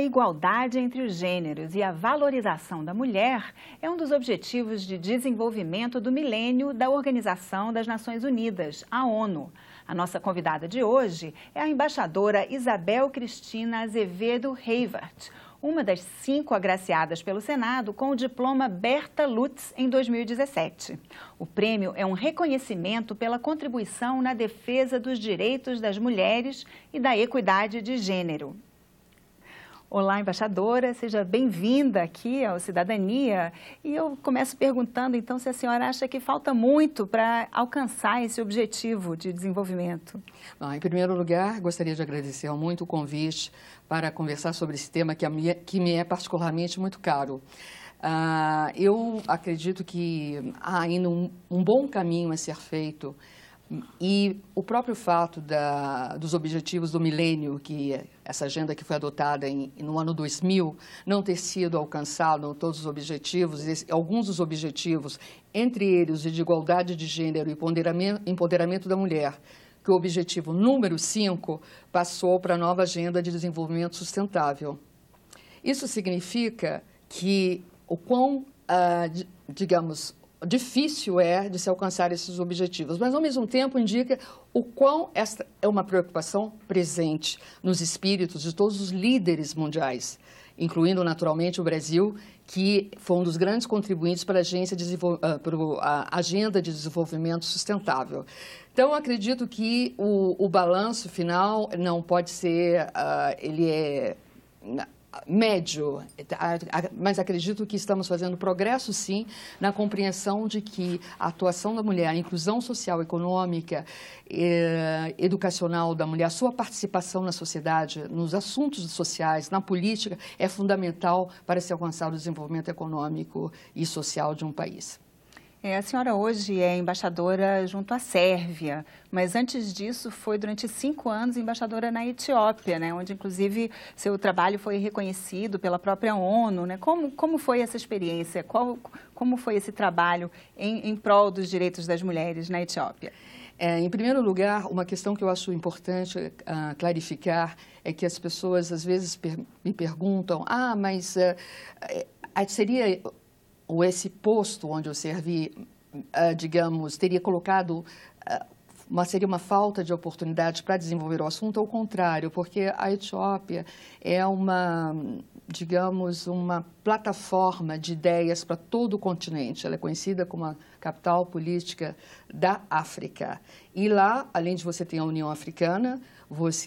igualdade entre os gêneros e a valorização da mulher é um dos objetivos de desenvolvimento do milênio da Organização das Nações Unidas, a ONU. A nossa convidada de hoje é a embaixadora Isabel Cristina Azevedo Heivart, uma das 5 agraciadas pelo Senado com o diploma Berta Lutz em 2017. O prêmio é um reconhecimento pela contribuição na defesa dos direitos das mulheres e da equidade de gênero. Olá, embaixadora, seja bem-vinda aqui ao Cidadania. E eu começo perguntando, então, se a senhora acha que falta muito para alcançar esse objetivo de desenvolvimento. Bom, em primeiro lugar, gostaria de agradecer muito o convite para conversar sobre esse tema que me é particularmente muito caro. Eu acredito que há ainda um bom caminho a ser feito. E o próprio fato dos objetivos do milênio, que essa agenda que foi adotada no ano 2000, não ter sido alcançado todos os objetivos, alguns dos objetivos, entre eles o de igualdade de gênero e empoderamento da mulher, que o objetivo número 5 passou para a nova agenda de desenvolvimento sustentável. Isso significa que o quão, digamos, difícil é de se alcançar esses objetivos, mas, ao mesmo tempo, indica o quão esta é uma preocupação presente nos espíritos de todos os líderes mundiais, incluindo, naturalmente, o Brasil, que foi um dos grandes contribuintes para a Agenda de Desenvolvimento Sustentável. Então, acredito que o balanço final não pode ser, ele é médio, mas acredito que estamos fazendo progresso, sim, na compreensão de que a atuação da mulher, a inclusão social, econômica, educacional da mulher, a sua participação na sociedade, nos assuntos sociais, na política, é fundamental para se alcançar o desenvolvimento econômico e social de um país. A senhora hoje é embaixadora junto à Sérvia, mas antes disso foi durante 5 anos embaixadora na Etiópia, né, onde inclusive seu trabalho foi reconhecido pela própria ONU, né? Como foi essa experiência? Como foi esse trabalho em prol dos direitos das mulheres na Etiópia? Em primeiro lugar, uma questão que eu acho importante clarificar é que as pessoas às vezes me perguntam, mas seria esse posto onde eu servi, digamos, teria colocado, seria uma falta de oportunidade para desenvolver o assunto, ao contrário, porque a Etiópia é digamos, uma plataforma de ideias para todo o continente. Ela é conhecida como a capital política da África. E lá, além de você ter a União Africana,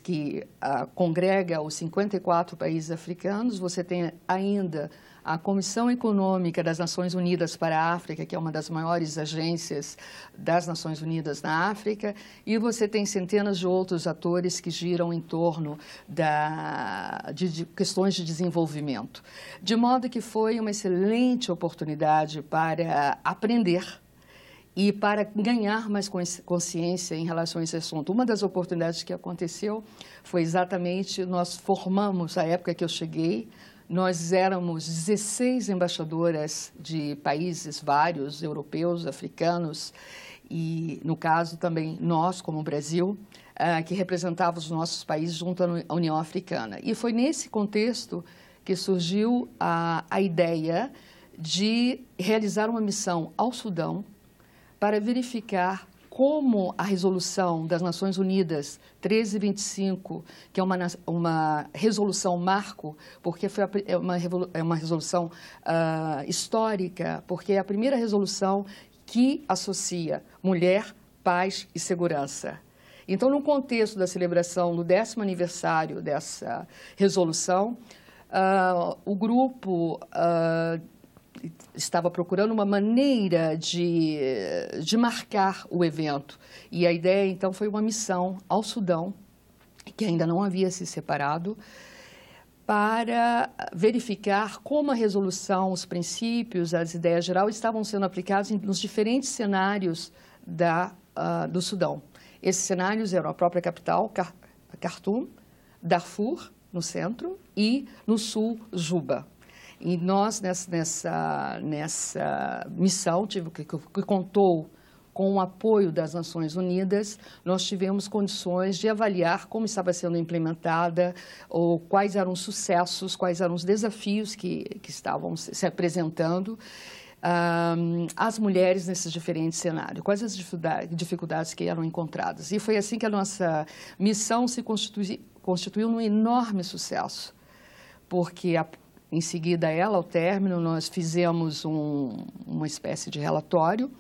que congrega os 54 países africanos, você tem ainda a Comissão Econômica das Nações Unidas para a África, que é uma das maiores agências das Nações Unidas na África, e você tem centenas de outros atores que giram em torno de questões de desenvolvimento. De modo que foi uma excelente oportunidade para aprender e para ganhar mais consciência em relação a esse assunto. Uma das oportunidades que aconteceu foi exatamente, nós formamos, a época que eu cheguei, nós éramos 16 embaixadoras de países vários, europeus, africanos, e, no caso, também nós, como Brasil, que representávamos os nossos países junto à União Africana. E foi nesse contexto que surgiu a ideia de realizar uma missão ao Sudão para verificar como a resolução das Nações Unidas 1325, que é uma resolução marco, porque é uma resolução histórica, porque é a primeira resolução que associa mulher, paz e segurança. Então, no contexto da celebração do 10º aniversário dessa resolução, o grupo estava procurando uma maneira de marcar o evento. E a ideia, então, foi uma missão ao Sudão, que ainda não havia se separado, para verificar como a resolução, os princípios, as ideias gerais estavam sendo aplicados nos diferentes cenários do Sudão. Esses cenários eram a própria capital, Khartoum, Darfur, no centro, e no sul, Juba. E nós, nessa missão, que contou com o apoio das Nações Unidas, nós tivemos condições de avaliar como estava sendo implementada, ou quais eram os sucessos, quais eram os desafios que estavam se apresentando às mulheres nesses diferentes cenários, quais as dificuldades que eram encontradas. E foi assim que a nossa missão se constituiu num enorme sucesso, porque em seguida ao término, nós fizemos uma espécie de relatório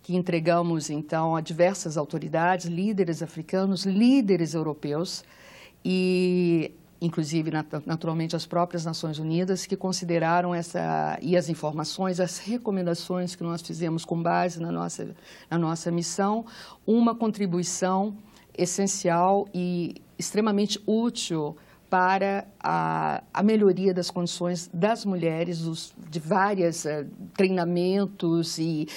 que entregamos, então, a diversas autoridades, líderes africanos, líderes europeus e, inclusive, naturalmente, as próprias Nações Unidas, que consideraram e as informações, as recomendações que nós fizemos com base na nossa missão, uma contribuição essencial e extremamente útil para a melhoria das condições das mulheres, de vários treinamentos, e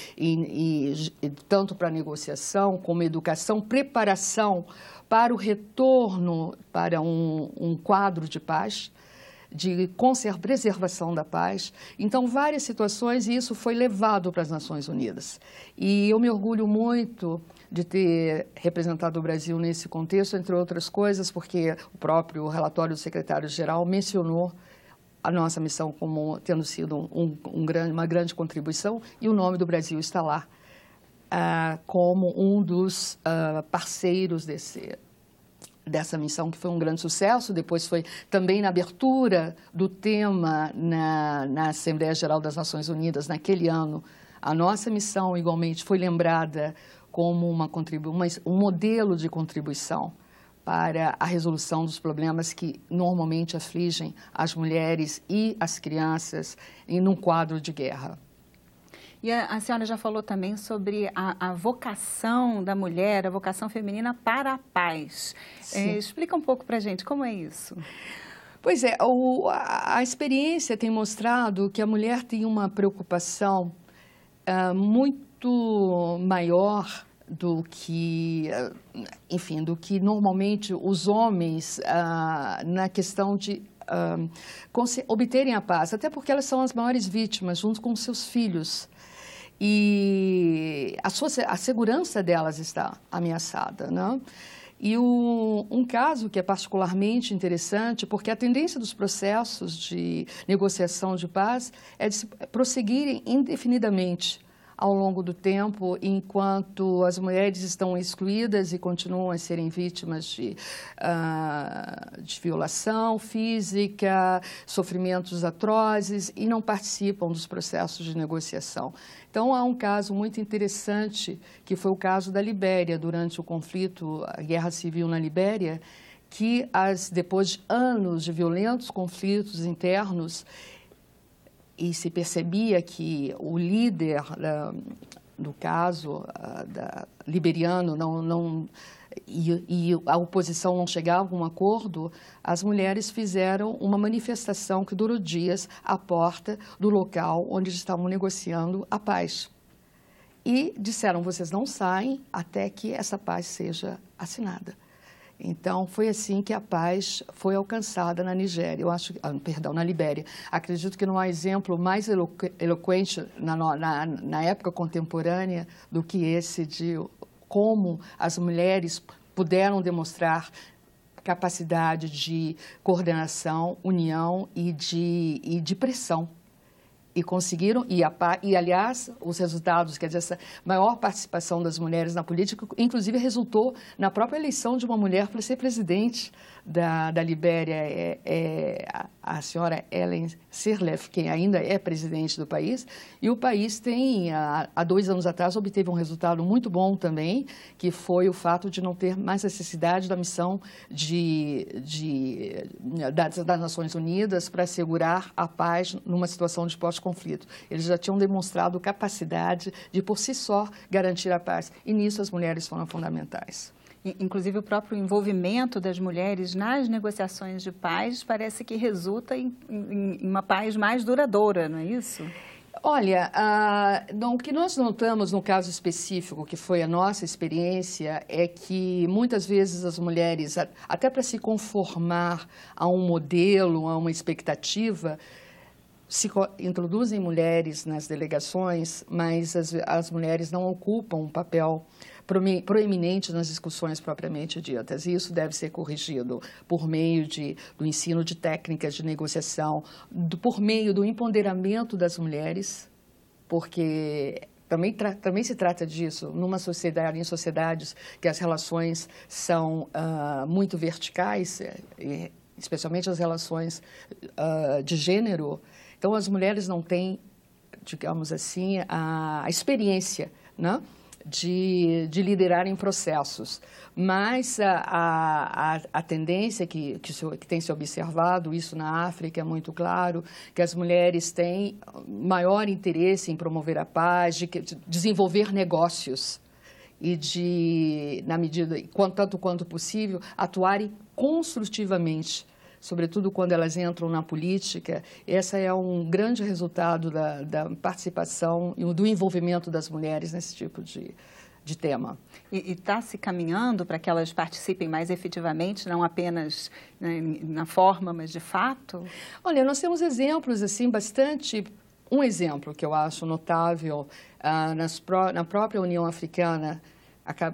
tanto para negociação como educação, preparação para o retorno para um quadro de paz, de preservação da paz. Então, várias situações, e isso foi levado para as Nações Unidas. E eu me orgulho muito de ter representado o Brasil nesse contexto, entre outras coisas, porque o próprio relatório do secretário-geral mencionou a nossa missão como tendo sido uma grande contribuição, e o nome do Brasil está lá como um dos parceiros dessa missão, que foi um grande sucesso. Depois foi também na abertura do tema na Assembleia Geral das Nações Unidas, naquele ano. A nossa missão, igualmente, foi lembrada como um modelo de contribuição para a resolução dos problemas que normalmente afligem as mulheres e as crianças num quadro de guerra. E a senhora já falou também sobre a vocação da mulher, a vocação feminina para a paz. Explica um pouco para a gente como é isso. Pois é, a experiência tem mostrado que a mulher tem uma preocupação muito maior do que, enfim, do que normalmente os homens na questão de obterem a paz, até porque elas são as maiores vítimas, junto com seus filhos. E a segurança delas está ameaçada, né? E um caso que é particularmente interessante, porque a tendência dos processos de negociação de paz é de prosseguirem indefinidamente ao longo do tempo, enquanto as mulheres estão excluídas e continuam a serem vítimas de violação física, sofrimentos atrozes, e não participam dos processos de negociação. Então, há um caso muito interessante, que foi o caso da Libéria, durante o conflito, a guerra civil na Libéria, que depois de anos de violentos conflitos internos, e se percebia que o líder, no caso liberiano, e a oposição não chegava a um acordo, as mulheres fizeram uma manifestação que durou dias à porta do local onde estavam negociando a paz. E disseram: vocês não saem até que essa paz seja assinada. Então, foi assim que a paz foi alcançada na Nigéria, na Libéria. Acredito que não há exemplo mais eloquente na época contemporânea do que esse de como as mulheres puderam demonstrar capacidade de coordenação, união e de pressão. E conseguiram, aliás, os resultados, quer dizer, essa maior participação das mulheres na política, inclusive resultou na própria eleição de uma mulher para ser presidente da Libéria, a senhora Ellen Sirleaf, quem ainda é presidente do país, e o país há 2 anos atrás, obteve um resultado muito bom também, que foi o fato de não ter mais necessidade da missão das Nações Unidas para assegurar a paz numa situação de pós-conflito. Eles já tinham demonstrado capacidade de, por si só, garantir a paz, e nisso as mulheres foram fundamentais. Inclusive, o próprio envolvimento das mulheres nas negociações de paz parece que resulta em uma paz mais duradoura, não é isso? Olha, o que nós notamos no caso específico, que foi a nossa experiência, é que muitas vezes as mulheres, até para se conformar a um modelo, a uma expectativa, introduzem mulheres nas delegações, mas as mulheres não ocupam um papel proeminente nas discussões propriamente ditas. E isso deve ser corrigido por meio do ensino de técnicas de negociação, por meio do empoderamento das mulheres, porque também se trata disso em sociedades que as relações são muito verticais, especialmente as relações de gênero. Então, as mulheres não têm, digamos assim, a experiência, né, de liderarem processos. Mas a tendência que tem se observado, isso na África é muito claro, que as mulheres têm maior interesse em promover a paz, de desenvolver negócios e na medida, tanto quanto possível, atuarem construtivamente, sobretudo quando elas entram na política. Esse é um grande resultado da participação e do envolvimento das mulheres nesse tipo de tema. E está se caminhando para que elas participem mais efetivamente, não apenas, né, na forma, mas de fato? Olha, nós temos exemplos assim bastante. Um exemplo que eu acho notável, na própria União Africana,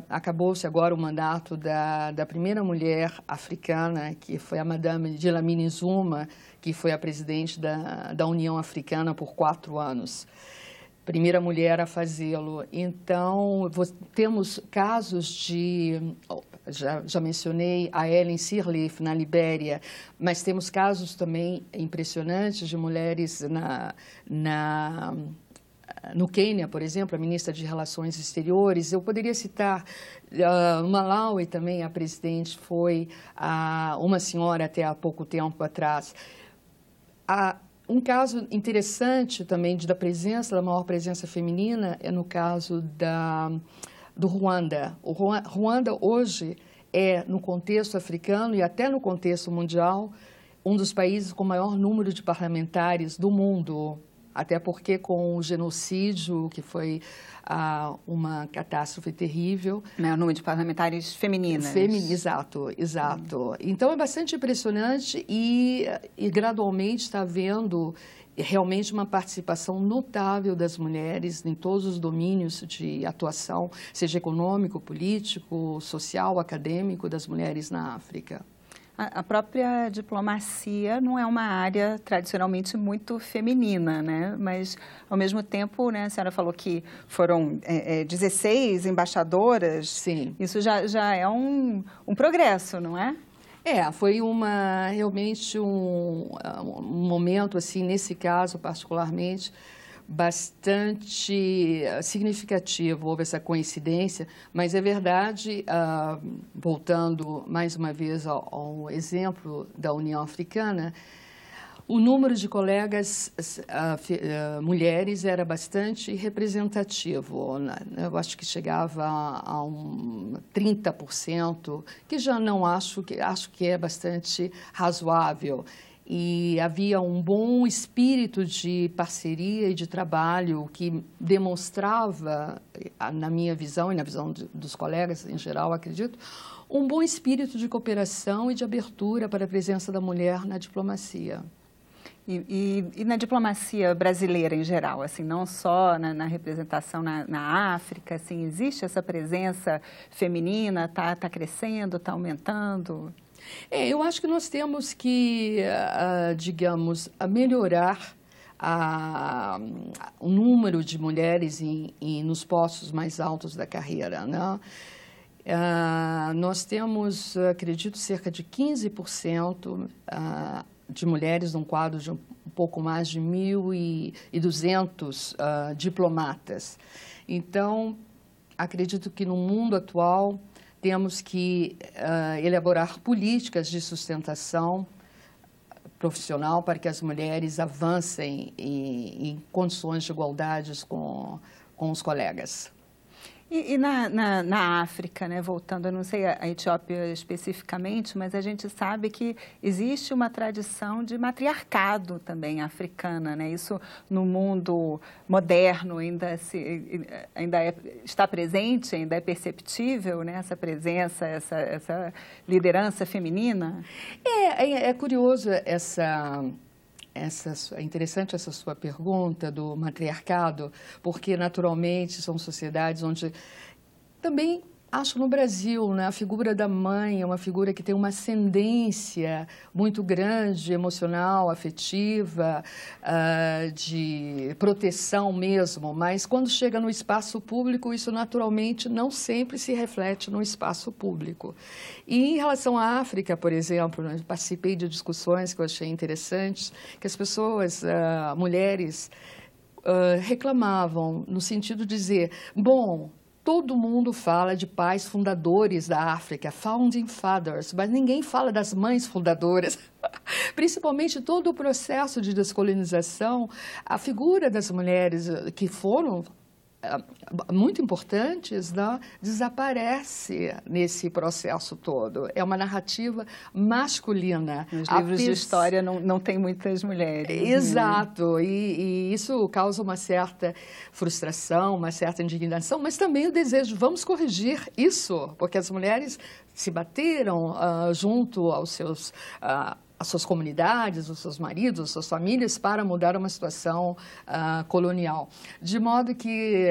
acabou-se agora o mandato da primeira mulher africana, que foi a Madame Dlamini Zuma, que foi a presidente da União Africana por 4 anos. Primeira mulher a fazê-lo. Então, temos casos já mencionei a Ellen Sirleaf, na Libéria, mas temos casos também impressionantes de mulheres no Quênia, por exemplo, a ministra de Relações Exteriores. Eu poderia citar Malawi também, a presidente foi uma senhora até há pouco tempo atrás. Um caso interessante também da maior presença feminina é no caso do Ruanda. O Ruanda hoje é, no contexto africano e até no contexto mundial, um dos países com maior número de parlamentares do mundo. Até porque com o genocídio, que foi uma catástrofe terrível. Né, o número de parlamentares femininas. Exato. Então, é bastante impressionante e gradualmente está havendo realmente uma participação notável das mulheres em todos os domínios de atuação, seja econômico, político, social, acadêmico, das mulheres na África. A própria diplomacia não é uma área tradicionalmente muito feminina, né? Mas, ao mesmo tempo, né, a senhora falou que foram 16 embaixadoras. Sim. Isso já é um progresso, não é? Foi realmente um momento, assim, nesse caso particularmente, bastante significativo. Houve essa coincidência, mas é verdade, voltando mais uma vez ao exemplo da União Africana, o número de colegas mulheres era bastante representativo. Eu acho que chegava a 30%, que já não acho que é bastante razoável. E havia um bom espírito de parceria e de trabalho que demonstrava, na minha visão e na visão dos colegas em geral, acredito, um bom espírito de cooperação e de abertura para a presença da mulher na diplomacia. E na diplomacia brasileira em geral, assim, não só na representação na África, assim, existe essa presença feminina, está crescendo, está aumentando? Eu acho que nós temos que, digamos, melhorar o número de mulheres nos postos mais altos da carreira, né? Nós temos, acredito, cerca de 15% de mulheres num quadro de um pouco mais de 1.200 diplomatas. Então, acredito que no mundo atual temos que elaborar políticas de sustentação profissional para que as mulheres avancem em condições de igualdade com os colegas. E na África, né, voltando, eu não sei a Etiópia especificamente, mas a gente sabe que existe uma tradição de matriarcado também africana, né? Isso no mundo moderno ainda está presente, ainda é perceptível, né, essa presença, essa liderança feminina? É curioso É interessante essa sua pergunta do matriarcado, porque naturalmente são sociedades onde também acho no Brasil, né, a figura da mãe é uma figura que tem uma ascendência muito grande, emocional, afetiva, de proteção mesmo, mas quando chega no espaço público, isso naturalmente não sempre se reflete no espaço público. E em relação à África, por exemplo, né, participei de discussões que eu achei interessantes, que as pessoas, mulheres, reclamavam no sentido de dizer, bom, todo mundo fala de pais fundadores da África, founding fathers, mas ninguém fala das mães fundadoras. Principalmente todo o processo de descolonização, a figura das mulheres que foram muito importantes, né, desaparece nesse processo todo. É uma narrativa masculina. Nos livros de história não tem muitas mulheres. Exato, né? E isso causa uma certa frustração, uma certa indignação, mas também o desejo, vamos corrigir isso, porque as mulheres se bateram junto aos seus... as suas comunidades, os seus maridos, as suas famílias, para mudar uma situação colonial. De modo que,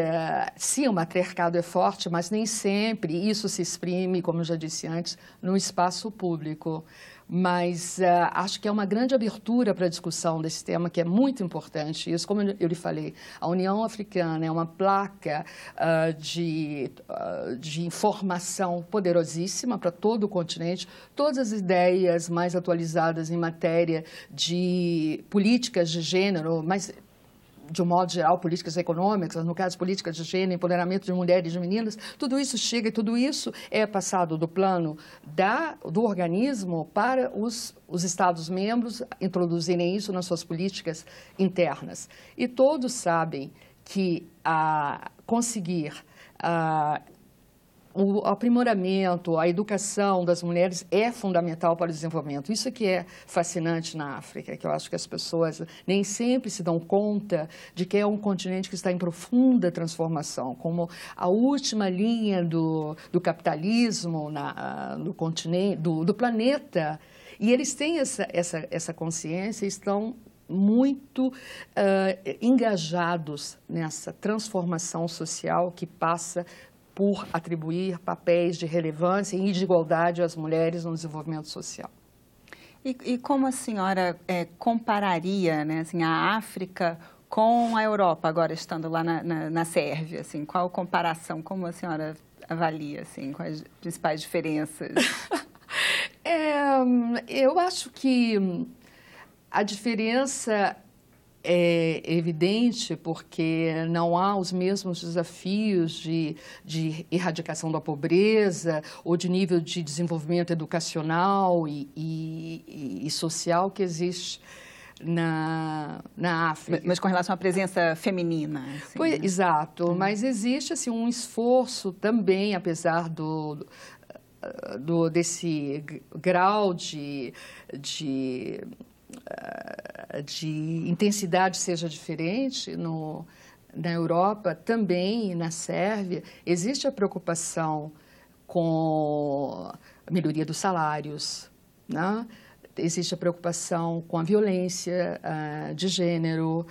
sim, o matriarcado é forte, mas nem sempre isso se exprime, como eu já disse antes, no espaço público. Mas acho que é uma grande abertura para a discussão desse tema, que é muito importante. Isso, como eu lhe falei, a União Africana é uma placa de informação poderosíssima para todo o continente. Todas as ideias mais atualizadas em matéria de políticas de gênero, mas de um modo geral, políticas econômicas, no caso, políticas de gênero, empoderamento de mulheres e de meninas, tudo isso chega e tudo isso é passado do plano do organismo para os Estados-membros introduzirem isso nas suas políticas internas. E todos sabem que conseguir o aprimoramento, a educação das mulheres é fundamental para o desenvolvimento. Isso que é fascinante na África, que eu acho que as pessoas nem sempre se dão conta de que é um continente que está em profunda transformação, como a última linha do capitalismo no continente, do planeta. E eles têm essa consciência e estão muito engajados nessa transformação social que passa por atribuir papéis de relevância e de igualdade às mulheres no desenvolvimento social. E como a senhora compararia, né, assim, a África com a Europa, agora estando lá na Sérvia? Assim, qual comparação, como a senhora avalia, assim, quais as principais diferenças? Eu acho que a diferença é evidente porque não há os mesmos desafios de erradicação da pobreza ou de nível de desenvolvimento educacional e social que existe na África. Mas com relação à presença feminina. Assim, pois, né? Exato, mas existe assim, um esforço também, apesar desse grau de intensidade seja diferente na Europa, também na Sérvia, existe a preocupação com a melhoria dos salários, né? Existe a preocupação com a violência de gênero,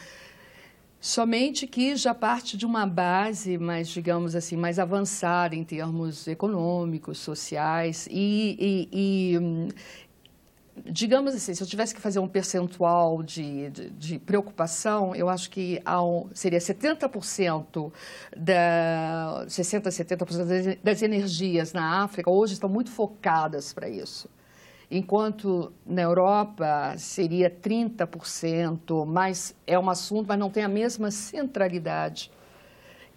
somente que já parte de uma base mais, digamos assim, mais avançada em termos econômicos, sociais digamos assim, se eu tivesse que fazer um percentual de preocupação, eu acho que seria 70% 60% a 70% das energias na África hoje estão muito focadas para isso. Enquanto na Europa seria 30%, mas é um assunto, mas não tem a mesma centralidade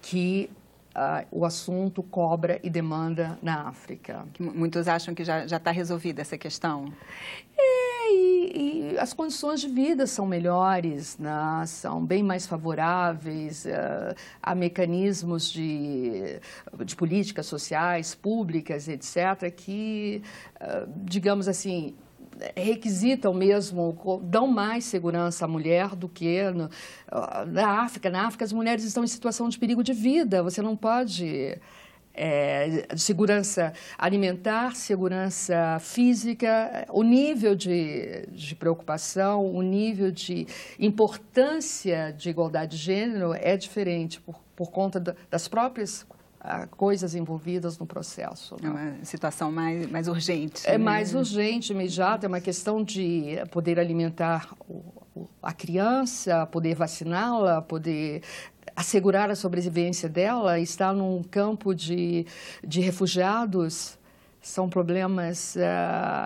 que o assunto cobra e demanda na África. Muitos acham que já está resolvida essa questão? E as condições de vida são melhores, né? São bem mais favoráveis, há mecanismos de políticas sociais, públicas, etc., que, digamos assim, requisitam mesmo, dão mais segurança à mulher do que na África. Na África, as mulheres estão em situação de perigo de vida, você não pode segurança alimentar, segurança física, o nível de preocupação, o nível de importância de igualdade de gênero é diferente por conta das próprias coisas envolvidas no processo. É uma situação mais urgente. É mais urgente, imediata, é uma questão de poder alimentar a criança, poder vaciná-la, poder assegurar a sobrevivência dela, estar num campo de refugiados, são problemas,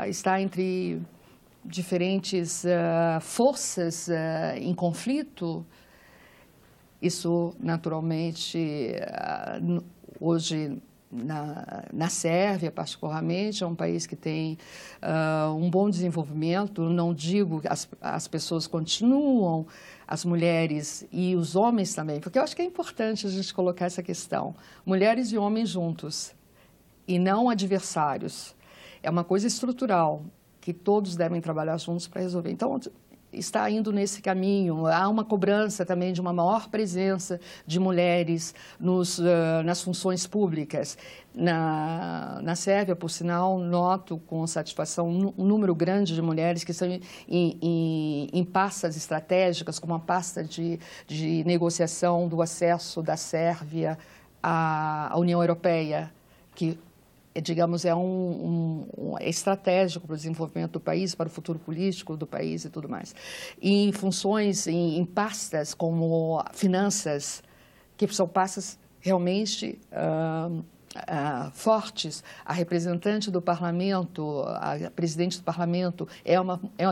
está entre diferentes forças em conflito. Isso, naturalmente, hoje, na Sérvia, particularmente, é um país que tem um bom desenvolvimento. Não digo que as pessoas continuam, as mulheres e os homens também, porque eu acho que é importante a gente colocar essa questão. Mulheres e homens juntos, e não adversários. É uma coisa estrutural, que todos devem trabalhar juntos para resolver. Então, está indo nesse caminho. Há uma cobrança também de uma maior presença de mulheres nas funções públicas. Na Sérvia, por sinal, noto com satisfação um número grande de mulheres que estão em pastas estratégicas, como a pasta de negociação do acesso da Sérvia à União Europeia, que digamos, é estratégico para o desenvolvimento do país, para o futuro político do país e tudo mais. E em funções, em pastas como finanças, que são pastas realmente fortes. A representante do parlamento, a presidente do parlamento, é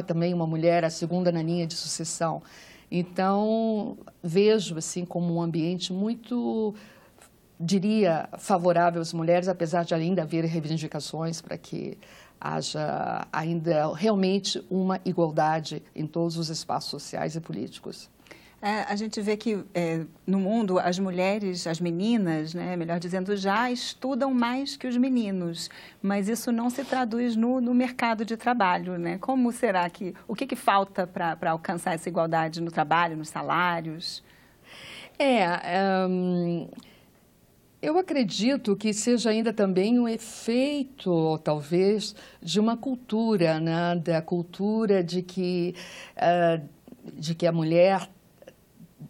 também uma mulher, a segunda na linha de sucessão. Então, vejo assim como um ambiente muito, diria, favorável às mulheres, apesar de ainda haver reivindicações para que haja ainda realmente uma igualdade em todos os espaços sociais e políticos. A gente vê que no mundo as mulheres, as meninas, né, melhor dizendo, já estudam mais que os meninos, mas isso não se traduz no mercado de trabalho, né? Como será o que falta para alcançar essa igualdade no trabalho, nos salários? Eu acredito que seja ainda também um efeito, talvez, de uma cultura, né? Da cultura de que a mulher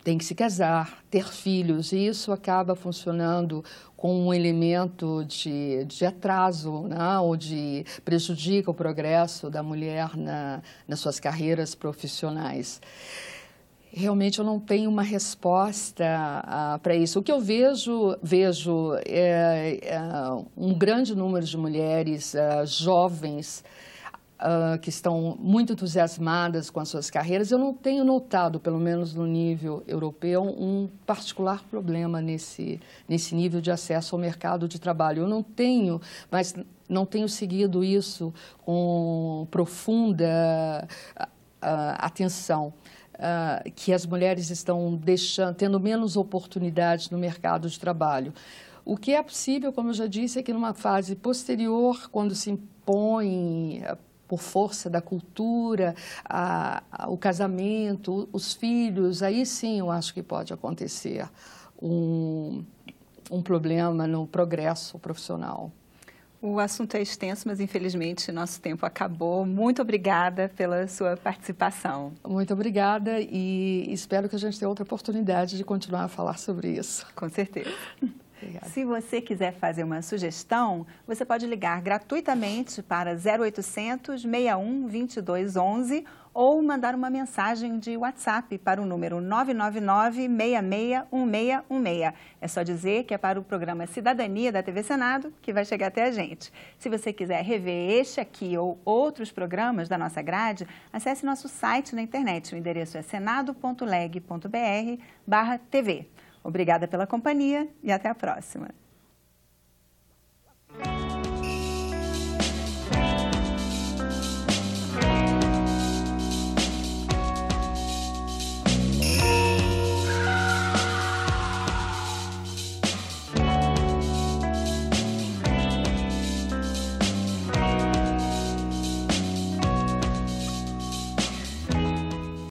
tem que se casar, ter filhos, e isso acaba funcionando com um elemento de atraso, né? Ou prejudica o progresso da mulher nas suas carreiras profissionais. Realmente eu não tenho uma resposta para isso. O que eu vejo um grande número de mulheres jovens que estão muito entusiasmadas com as suas carreiras. Eu não tenho notado, pelo menos no nível europeu, um particular problema nesse nível de acesso ao mercado de trabalho. Eu não tenho, mas não tenho seguido isso com profunda atenção. Que as mulheres estão tendo menos oportunidades no mercado de trabalho. O que é possível, como eu já disse, é que numa fase posterior, quando se impõe por força da cultura, o casamento, os filhos, aí sim eu acho que pode acontecer um problema no progresso profissional. O assunto é extenso, mas infelizmente nosso tempo acabou. Muito obrigada pela sua participação. Muito obrigada e espero que a gente tenha outra oportunidade de continuar a falar sobre isso. Com certeza. Obrigada. Se você quiser fazer uma sugestão, você pode ligar gratuitamente para 0800 61 22 11 ou mandar uma mensagem de WhatsApp para o número 999-661616. É só dizer que é para o programa Cidadania da TV Senado, que vai chegar até a gente. Se você quiser rever este aqui ou outros programas da nossa grade, acesse nosso site na internet. O endereço é senado.leg.br/TV. Obrigada pela companhia e até a próxima.